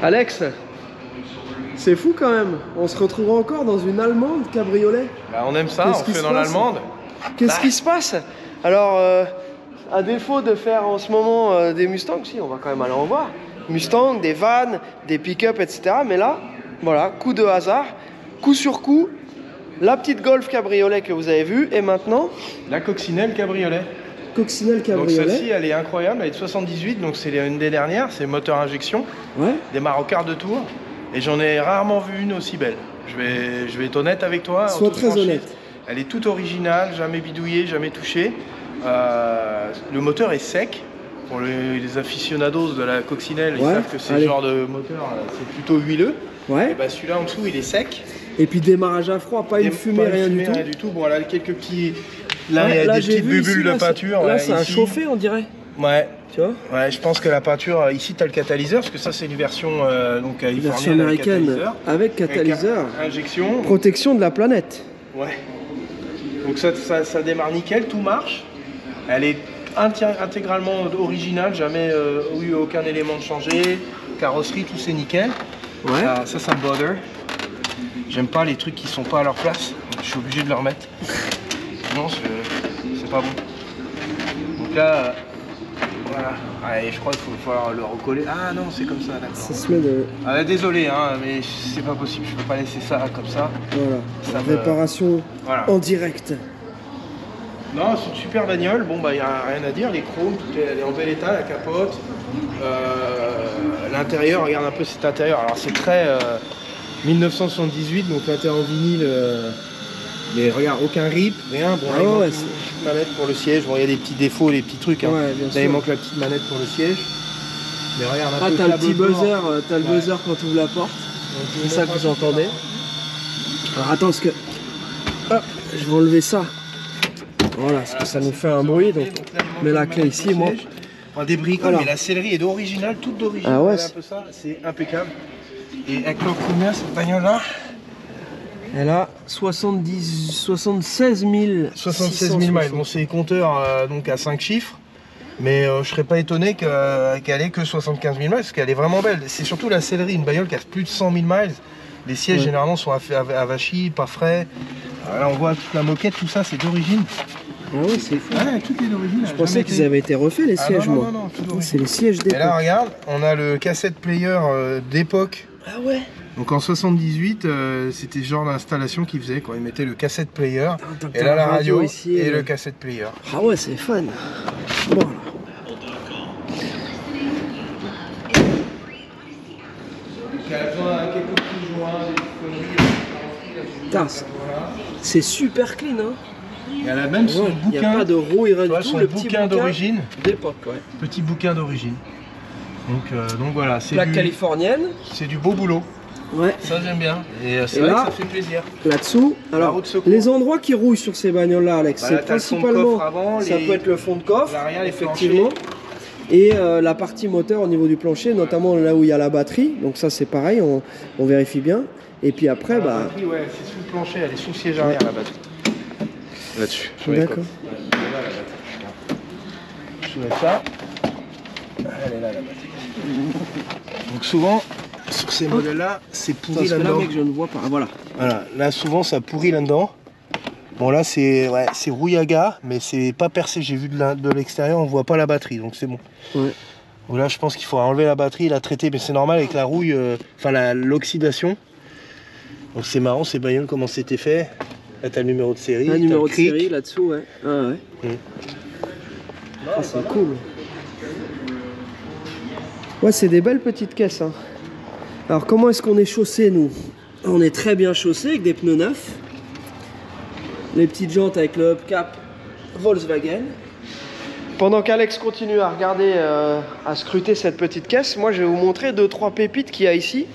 Alex, c'est fou quand même. On se retrouvera encore dans une allemande cabriolet. Bah, on aime ça, on fait dans l'allemande. Qu'est-ce qui se passe? Alors, à défaut de faire en ce moment des Mustangs, si, on va quand même aller en voir. Mustang, des vannes, des pick-up, etc. Mais là, voilà, coup de hasard, coup sur coup, la petite Golf cabriolet que vous avez vue, et maintenant la coccinelle cabriolet. Coccinelle cabriolet. Donc celle-ci, elle est incroyable, elle est de 78, donc c'est une des dernières, c'est moteur injection. Ouais. Démarre au quart de tour, et j'en ai rarement vu une aussi belle. Je vais être honnête avec toi. Sois très honnête. Elle est toute originale, jamais bidouillée, jamais touchée. Le moteur est sec. Pour les aficionados de la coccinelle, ils savent que c'est ce genre de moteur, c'est plutôt huileux. Ouais. Et bah celui-là en dessous, il est sec. Et puis démarrage à froid, pas une fumée, rien du tout. Bon, là, quelques petits. Là, il y a des petites bulles de peinture. Là, c'est un chauffé, on dirait. Ouais. Tu vois? Ouais, je pense que la peinture, ici, tu as le catalyseur, parce que ça, c'est une version version américaine avec catalyseur. Injection. Protection de la planète. Ouais. Donc ça démarre nickel, tout marche. Elle est intégralement originale, jamais eu aucun élément de changé. Carrosserie, tout c'est nickel. Ouais. Ça me bother. J'aime pas les trucs qui sont pas à leur place. Je suis obligé de le remettre. Sinon, c'est pas bon. Donc là, voilà. Allez, je crois qu'il faut falloir le recoller. Ah non, c'est comme ça, d'accord. Ça se met de... Ah, désolé, hein, mais c'est pas possible. Je peux pas laisser ça comme ça. Voilà. Réparation en direct. Non, c'est une super bagnole. Bon, bah, il n'y a rien à dire. Les chromes, elle est en bel état, la capote. L'intérieur, regarde un peu cet intérieur. Alors, c'est très 1978, donc l'intérieur en vinyle. Mais regarde, aucun rip, rien. Bon, là, il manque une petite manette pour le siège. Bon, il y a des petits défauts, des petits trucs. Hein. Ouais, bien là, sûr. il manque la petite manette pour le siège. Mais regarde un peu. T'as le petit buzzer, t'as le buzzer quand tu ouvres la porte. C'est ça que vous entendez. Alors, attends, parce que. Hop, je vais enlever ça. Voilà, parce que ça nous fait un bruit. Donc, on met la clé ici, moi. Un débricole, mais la sellerie est d'original, toute d'origine. Ah ouais, un peu ça, c'est impeccable. Et elle cloque combien cette bagnole-là? Elle a 76 000 miles. Bon, c'est compteur donc à 5 chiffres. Mais je serais pas étonné qu'elle ait que 75 000 miles, parce qu'elle est vraiment belle. C'est surtout la sellerie, une bagnole qui a plus de 100 000 miles. Les sièges généralement sont avachis, pas frais. Là on voit toute la moquette, tout ça c'est d'origine. Ah ouais, c'est fou. Ouais, tout est d'origine. Je pensais qu'ils avaient été refaits les sièges, moi. Non, c'est les sièges d'époque. Et là regarde, on a le cassette player d'époque. Ah ouais. Donc en 78, c'était ce genre d'installation qu'ils faisaient, quoi. Ils mettaient le cassette player, et là la radio ici, et le cassette player. Ah ouais, c'est fun. Bon, là. C'est super clean, hein. Et elle a même son bouquin. Il n'y a pas de rouille, rien du tout. Le petit bouquin d'origine. D'époque, ouais. Petit bouquin d'origine. Donc voilà, c'est plaque californienne. C'est du beau boulot. Ouais. Ça j'aime bien. Et c'est vrai que ça fait plaisir. Là-dessous, alors les endroits qui rouillent sur ces bagnoles-là, Alex, c'est principalement, ça peut être le fond de coffre, effectivement, et la partie moteur au niveau du plancher, notamment là où il y a la batterie. Donc ça c'est pareil, on vérifie bien. Et puis après, la batterie, ouais, c'est sous le plancher, elle est sous le siège arrière la batterie. Là-dessus. D'accord. Je mets ça. Elle est là la batterie. Donc souvent, sur ces modèles-là, c'est pourri là-dedans. Là, mec, je ne vois pas. Voilà. Voilà, là souvent ça pourrit là-dedans. Bon là c'est rouillaga, mais c'est pas percé. J'ai vu de l'extérieur, on voit pas la batterie, donc c'est bon. Ouais. Donc là je pense qu'il faut enlever la batterie, la traiter, mais c'est normal avec la rouille, l'oxydation. Donc c'est marrant ces bagnoles comment c'était fait. Là t'as le numéro de série. Un numéro de série là-dessous, ouais. Ah ouais. Ah, c'est cool. Ouais, c'est des belles petites caisses. Hein. Alors comment est-ce qu'on est chaussé nous? On est très bien chaussé avec des pneus neufs. Les petites jantes avec le hubcap Volkswagen. Pendant qu'Alex continue à regarder, à scruter cette petite caisse, moi je vais vous montrer 2-3 pépites qu'il y a ici.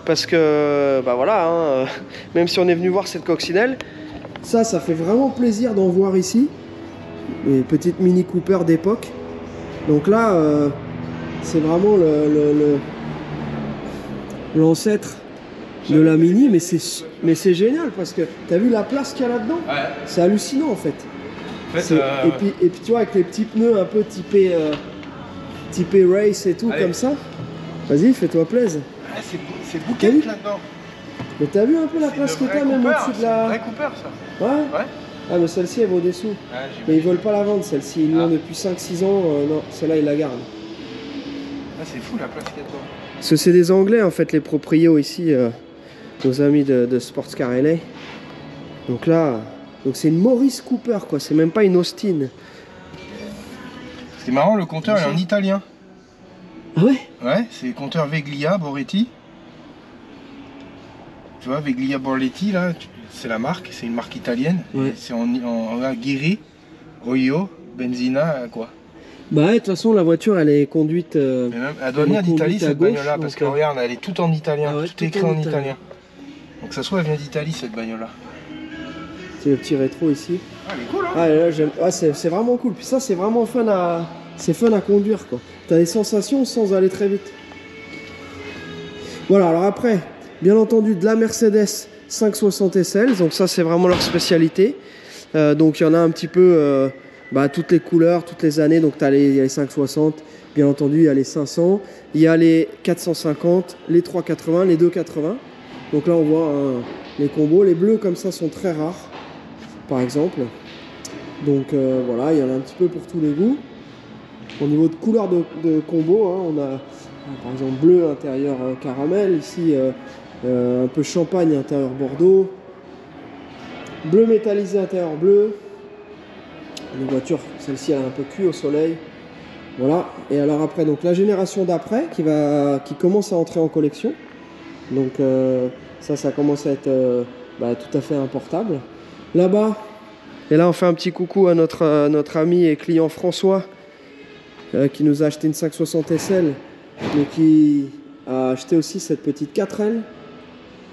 Parce que, bah voilà, hein, même si on est venu voir cette coccinelle, ça fait vraiment plaisir d'en voir ici. Une petite Mini Cooper d'époque. Donc là, c'est vraiment l'ancêtre de la Mini, mais c'est génial parce que t'as vu la place qu'il y a là-dedans? Ouais. C'est hallucinant en fait. Et puis tu vois, avec les petits pneus un peu typés race et tout, allez, comme ça. Vas-y, fais-toi plaisir. Ah, c'est bouquette là-dedans. Mais t'as vu un peu la place que t'as même au-dessus de la... C'est un vrai Cooper ça. Ouais. Ouais. Ah mais celle-ci elle vaut des sous. Ah, mais ils veulent pas la vendre celle-ci, ils l'ont depuis 5-6 ans, non, celle-là ils la gardent. Ah c'est fou la place qu'il y a dedans. Parce que c'est des Anglais en fait les proprios ici, nos amis de Sports Car LA. Donc là, donc c'est une Morris Cooper quoi, c'est même pas une Austin. C'est marrant, le compteur est en italien. Ah ouais? Ouais, c'est le compteur Veglia Boretti. Tu vois, Veglia Boretti là, c'est la marque, c'est une marque italienne. Ouais. C'est en Ghiri, Oio, Benzina, quoi. Bah ouais, de toute façon la voiture elle est conduite... Même, elle doit venir d'Italie cette bagnole là, parce que regarde, elle est toute en italien, ah ouais, tout écrit en italien. Donc ça se trouve elle vient d'Italie cette bagnole là. C'est le petit rétro ici. Ah elle est cool hein. Ah, là, j'aime... Ah, c'est vraiment cool, puis ça c'est vraiment fun à... C'est fun à conduire quoi. T'as des sensations sans aller très vite. Voilà, alors après, bien entendu de la Mercedes 560 SL, donc ça c'est vraiment leur spécialité. Donc il y en a un petit peu toutes les couleurs, toutes les années, donc tu as les 560, bien entendu il y a les 500, il y a les 450, les 380, les 280. Donc là on voit les combos, les bleus comme ça sont très rares, par exemple. Donc voilà, il y en a un petit peu pour tous les goûts. Au niveau de couleur de combo, hein, on a par exemple bleu intérieur caramel, ici un peu champagne intérieur bordeaux, bleu métallisé intérieur bleu. Les voitures, celle-ci elle a un peu cuit au soleil. Voilà, et alors après, donc la génération d'après qui commence à entrer en collection. Donc ça commence à être tout à fait importable. Là-bas, et là on fait un petit coucou à notre ami et client François qui nous a acheté une 560 SL, mais qui a acheté aussi cette petite 4L.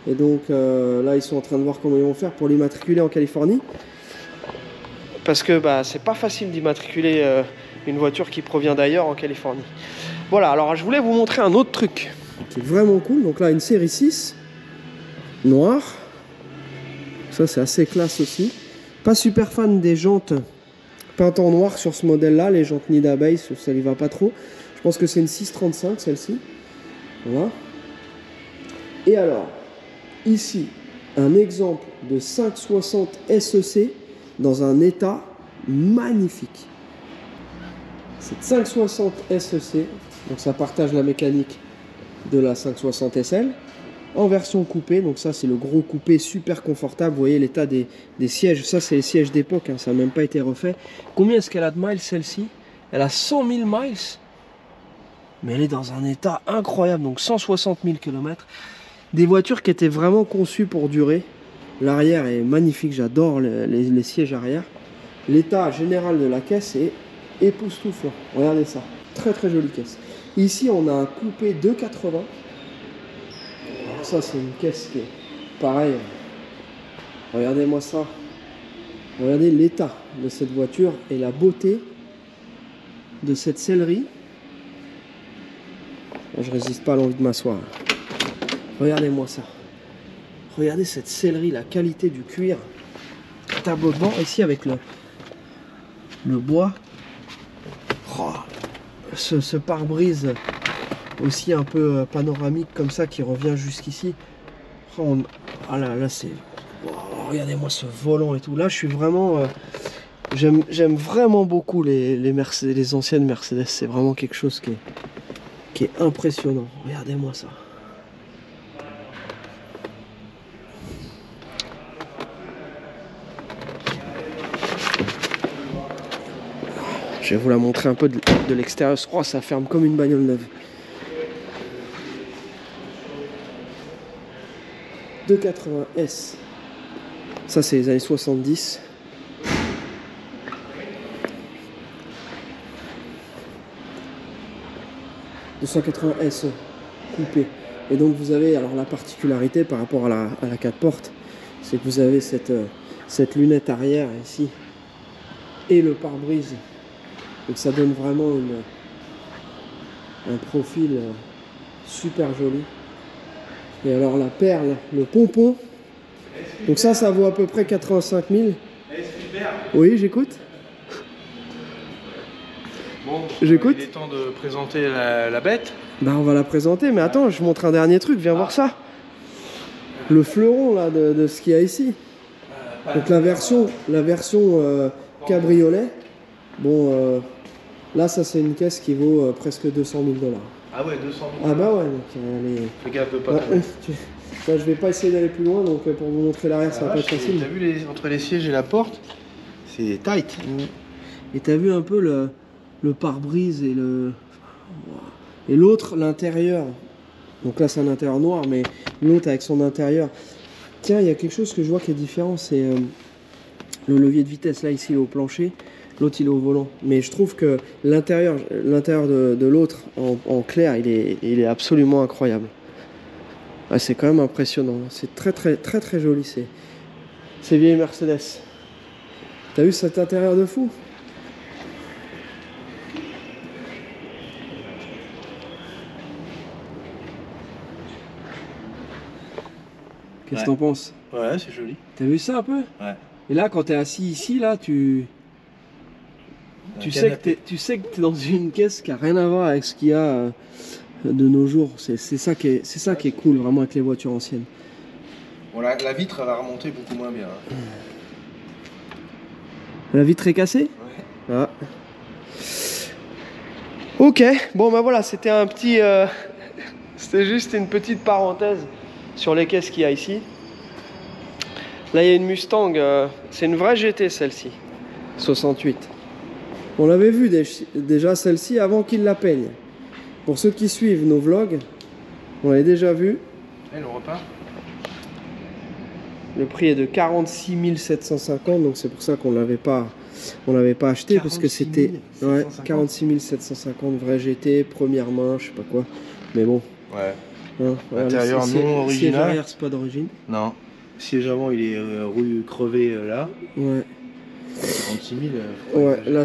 Et donc là ils sont en train de voir comment ils vont faire pour l'immatriculer en Californie. Parce que c'est pas facile d'immatriculer une voiture qui provient d'ailleurs en Californie. Voilà, alors je voulais vous montrer un autre truc qui est vraiment cool. Donc là une série 6 noire. Ça c'est assez classe aussi. Pas super fan des jantes peintes en noir sur ce modèle là, les jantes Nida Base, ça lui va pas trop. Je pense que c'est une 635 celle-ci. Voilà. Et alors, ici, un exemple de 560 SEC dans un état magnifique. Cette 560 SEC, donc ça partage la mécanique de la 560 SL, en version coupée, donc ça c'est le gros coupé super confortable. Vous voyez l'état des sièges, ça c'est les sièges d'époque, hein, ça n'a même pas été refait. Combien est-ce qu'elle a de miles celle-ci? Elle a 100 000 miles, mais elle est dans un état incroyable, donc 160 000 km. Des voitures qui étaient vraiment conçues pour durer. L'arrière est magnifique, j'adore les sièges arrière. L'état général de la caisse est époustouflant, regardez ça, très très jolie caisse. Ici on a un coupé 280. Ça c'est une caisse qui est pareil. Regardez-moi ça. Regardez l'état de cette voiture et la beauté de cette sellerie. Je résiste pas à l'envie de m'asseoir. Regardez-moi ça. Regardez cette sellerie, la qualité du cuir. Tableau de bord ici avec le bois. Oh, ce pare-brise aussi un peu panoramique comme ça qui revient jusqu'ici. Oh, ah là c'est... Oh, regardez-moi ce volant et tout. Là je suis vraiment... j'aime vraiment beaucoup les anciennes Mercedes. C'est vraiment quelque chose qui est impressionnant. Regardez-moi ça. Je vais vous la montrer un peu de l'extérieur. Oh, ça ferme comme une bagnole neuve. 280S. Ça, c'est les années 70. « 280S coupé. Et donc vous avez alors la particularité par rapport à la 4 portes, c'est que vous avez cette lunette arrière ici et le pare-brise. Donc ça donne vraiment un profil super joli. Et alors la perle, le pompon, donc ça vaut à peu près 85 000. Oui, j'écoute. Bon, Bon, j'écoute. Il est temps de présenter la bête. Bah on va la présenter, mais attends, je montre un dernier truc, viens voir ça. Le fleuron là de ce qu'il y a ici. Donc la version cabriolet. Bon, là ça c'est une caisse qui vaut presque 200 000 $. Ah ouais, 200 000. Ah bah ouais, donc Fais gaffe de pas ouais, tomber. Bah, je vais pas essayer d'aller plus loin, donc pour vous montrer l'arrière, ça va pas être facile. T'as vu entre les sièges et la porte, c'est tight. Ouais. Et t'as vu un peu le pare-brise et l'autre, l'intérieur. Donc là c'est un intérieur noir, mais l'autre avec son intérieur. Tiens, il y a quelque chose que je vois qui est différent, c'est le levier de vitesse. Là ici il est au plancher, l'autre il est au volant. Mais je trouve que l'intérieur de l'autre en clair, il est absolument incroyable. Ah, c'est quand même impressionnant. C'est très joli ces vieilles Mercedes. T'as vu cet intérieur de fou? Qu'est-ce que t'en penses? Ouais, c'est joli. T'as vu ça un peu? Ouais. Et là, quand t'es assis ici, là, tu sais que t'es dans une caisse qui a rien à voir avec ce qu'il y a de nos jours. C'est ça qui est cool, vraiment, avec les voitures anciennes. Bon, la vitre, elle va remonter beaucoup moins bien. Hein. La vitre est cassée? Ouais. Ah. Ok, bon bah voilà, c'était un petit... c'était juste une petite parenthèse sur les caisses qu'il y a ici. Là, il y a une Mustang, c'est une vraie GT celle-ci, 68. On l'avait vu déjà celle-ci avant qu'il la peigne. Pour ceux qui suivent nos vlogs, on l'avait déjà vu. Et le repas? Le prix est de 46 750, donc c'est pour ça qu'on l'avait pas acheté, parce que c'était 46 750 vrai GT, première main, je sais pas quoi. Mais bon. Ouais. Hein, L'intérieur voilà, non original. Siège arrière, c'est pas d'origine. Non. Siège avant, il est crevé là. Ouais. 46 000. Ouais, là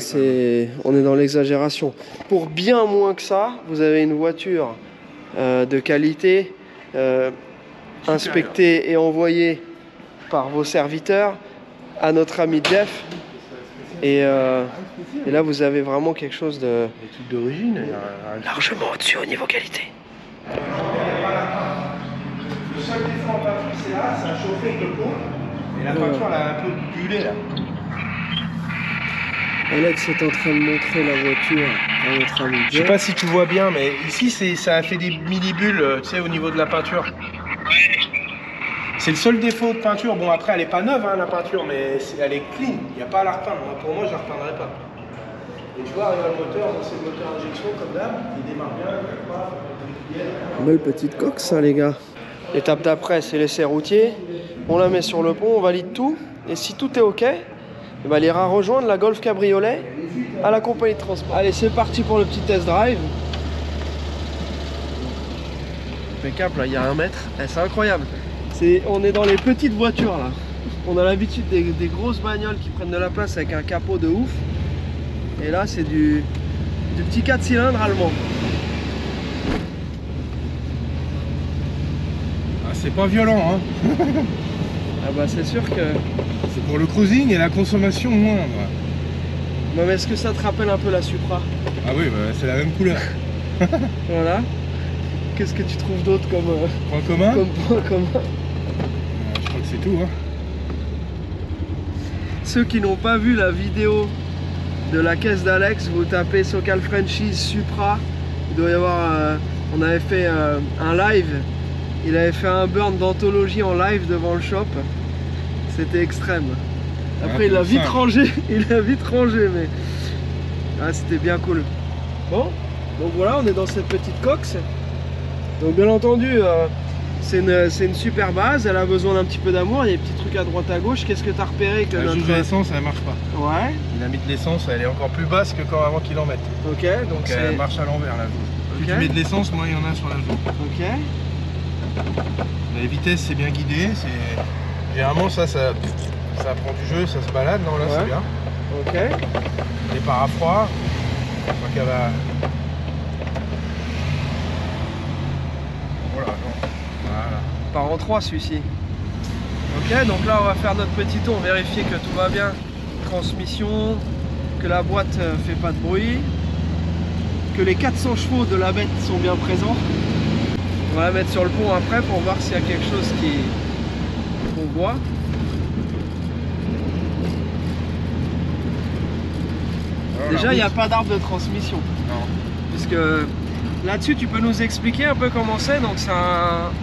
on est dans l'exagération. Pour bien moins que ça, vous avez une voiture de qualité, inspectée et envoyée par vos serviteurs à notre ami Jeff. Et là, vous avez vraiment quelque chose de... Des trucs d'origine. largement au-dessus au niveau qualité. Le seul défaut en peinture, c'est là, ça a chauffé avec le pot. Et la peinture, elle a un peu bullé là. Alex est en train de montrer la voiture à notre ami Jeff. Je sais pas si tu vois bien, mais ici, ça a fait des mini-bulles, tu sais, au niveau de la peinture. C'est le seul défaut de peinture. Bon, après, elle est pas neuve, hein, la peinture, mais elle est clean. Il n'y a pas à la repeindre. Pour moi, je la repeindrai pas. Et tu vois, regarde le moteur, c'est le moteur injection comme d'hab. Il démarre bien, Belle petite coque, ça, les gars. L'étape d'après, c'est l'essai routier. On la met sur le pont, on valide tout. Et si tout est OK, elle ira rejoindre la Golf Cabriolet à la compagnie de transport. Allez, c'est parti pour le petit test drive. Impeccable, là, il y a 1 mètre. C'est incroyable. On est dans les petites voitures, là. On a l'habitude des grosses bagnoles qui prennent de la place avec un capot de ouf. Et là, c'est du petit 4 cylindres allemand. Ah, c'est pas violent, hein. Ah bah c'est sûr que... C'est pour le cruising et la consommation moindre. Non, mais est-ce que ça te rappelle un peu la Supra? Ah oui, bah, c'est la même couleur. Voilà. Qu'est-ce que tu trouves d'autre comme point commun? Comme point commun? Je crois que c'est tout, hein. Ceux qui n'ont pas vu la vidéo de la caisse d'Alex, vous tapez Socal Franchise Supra. Il doit y avoir... on avait fait un live. Il avait fait un burn d'anthologie en live devant le shop. C'était extrême. Après, il a vite rangé. Il a vite rangé, mais... Ah, c'était bien cool. Bon, donc voilà, on est dans cette petite coque. Donc bien entendu, c'est une super base. Elle a besoin d'un petit peu d'amour. Il y a des petits trucs à droite à gauche. Qu'est-ce que tu as repéré que la jauge d'essence, elle marche pas. Ouais. Il a mis de l'essence, elle est encore plus basse que quand avant qu'il en mette. Ok, donc elle marche à l'envers, la jauge. Plus tu mets de l'essence, moins il y en a sur la jauge. Ok. Les vitesses, c'est bien guidé. Généralement, ça prend du jeu, ça se balade. Non, là, c'est bien. Ok. Départ à froid. Je crois qu'elle va... Voilà, non. Voilà. Part en 3 celui-ci. Ok, donc là, on va faire notre petit tour, vérifier que tout va bien. Transmission, que la boîte fait pas de bruit. que les 400 chevaux de la bête sont bien présents. On va la mettre sur le pont après pour voir s'il y a quelque chose qu'on voit. Déjà, il n'y a pas d'arbre de transmission. Non. Puisque là-dessus, tu peux nous expliquer un peu comment c'est. Donc,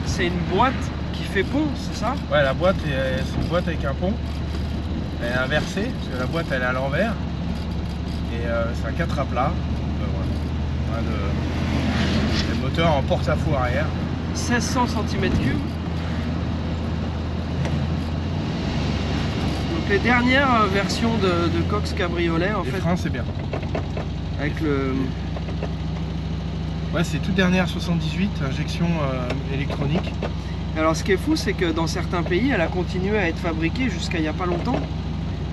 c'est une boîte qui fait pont, c'est ça? Ouais, la boîte, c'est une boîte avec un pont. Elle est inversée, parce que la boîte, elle est à l'envers. Et c'est un 4 à plat. Voilà. Le moteur en porte-à-faux arrière. 1600 cm3. Donc les dernières versions de Cox Cabriolet en les fait. freins c'est bien. Avec le... Ouais, c'est toute dernière 78, injection électronique. Alors ce qui est fou, c'est que dans certains pays, elle a continué à être fabriquée jusqu'à il n'y a pas longtemps.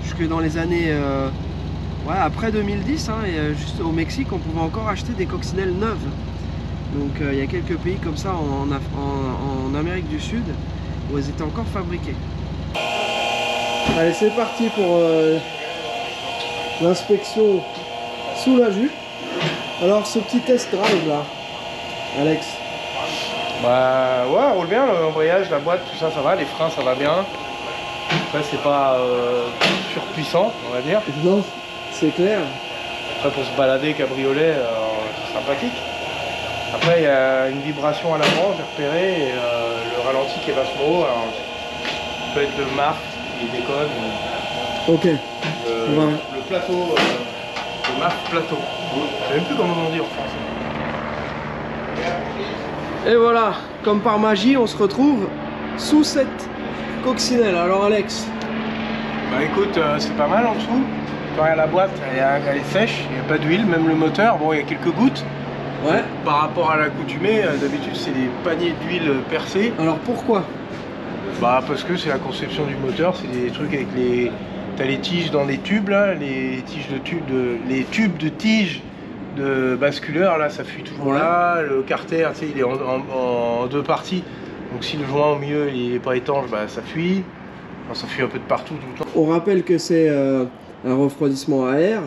Jusque dans les années... ouais, après 2010, hein, et juste au Mexique, on pouvait encore acheter des coccinelles neuves. Donc il y a quelques pays comme ça en Amérique du Sud où elles étaient encore fabriquées. Allez, c'est parti pour l'inspection sous la jupe. Alors ce petit test drive là, Alex. Bah ouais, on roule bien, l'embrayage, la boîte, tout ça, ça va, les freins ça va bien. Après c'est pas surpuissant, on va dire. Non, c'est clair. Après pour se balader cabriolet, c'est sympathique. Après il y a une vibration à l'avant, j'ai repéré, et le ralenti qui est vachement haut, alors ça peut être le marque, il déconne. Ok. Le plateau, le marque plateau. Je sais même plus comment on dit en français. Et voilà, comme par magie, on se retrouve sous cette coccinelle. Alors Alex. Bah écoute, c'est pas mal en dessous. Tu regardes la boîte, elle est sèche, il n'y a pas d'huile, même le moteur, bon il y a quelques gouttes. Ouais. Par rapport à l'accoutumée, d'habitude c'est des paniers d'huile percés. Alors pourquoi? Bah parce que c'est la conception du moteur, c'est des trucs avec les... T'as les tiges dans les tubes là, les tubes de tiges de basculeur là, ça fuit toujours là. Le carter, tu sais, il est en deux parties. Donc si le joint au milieu il est pas étanche, bah ça fuit. Enfin, ça fuit un peu de partout tout le temps. On rappelle que c'est un refroidissement à air.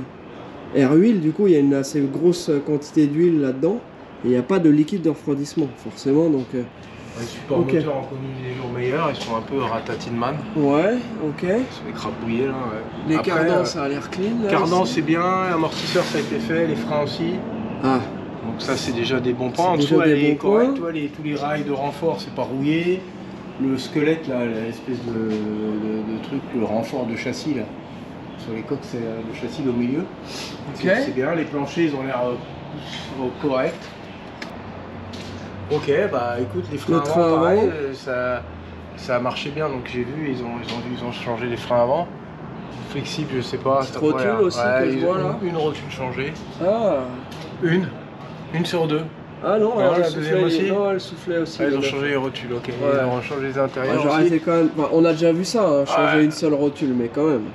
Air-huile, du coup il y a une assez grosse quantité d'huile là-dedans. Et il n'y a pas de liquide de refroidissement forcément. Donc, les supports moteurs ont connu des jours meilleurs, ils sont un peu ratatinman. Ouais, ok. Ils sont écrabouillés là. Ouais. Les cardans, ça a l'air clean. Cardans c'est bien, amortisseur ça a été fait, les freins aussi. Ah. Donc ça c'est déjà des bons points. En dessous elle est correcte, tous les rails de renfort c'est pas rouillé. Le squelette là, l'espèce de truc, le renfort de châssis là. Sur les coques c'est le châssis au milieu. Okay. C'est bien, les planchers ils ont l'air corrects. Ok, bah écoute, les freins avant, pareil, ça a marché bien, donc j'ai vu, ils ont changé les freins avant. Flexible, je sais pas. Cette rotule aussi que je vois là. Une rotule changée. Ah. Une sur deux. Ah non, la deuxième aussi. Non, elle soufflait aussi. Ah, ils ont changé les rotules, ok. Ouais. Ils ont changé les intérieurs. J'aurais quand même... Enfin, on a déjà vu ça, hein, changer une seule rotule, mais quand même.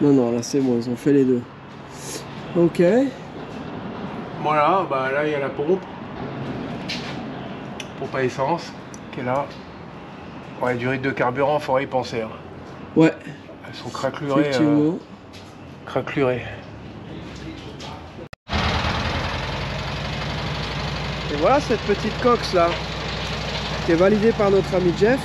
Non, là c'est bon, ils ont fait les deux. Ok. Voilà, bah là il y a la pompe. Pompe à essence qui est là. Ouais, durée de carburant, faudrait y penser. Hein. Ouais. Elles sont craquelurées. Effectivement. Craquelurées. Et voilà cette petite coque là, qui est validée par notre ami Jeff.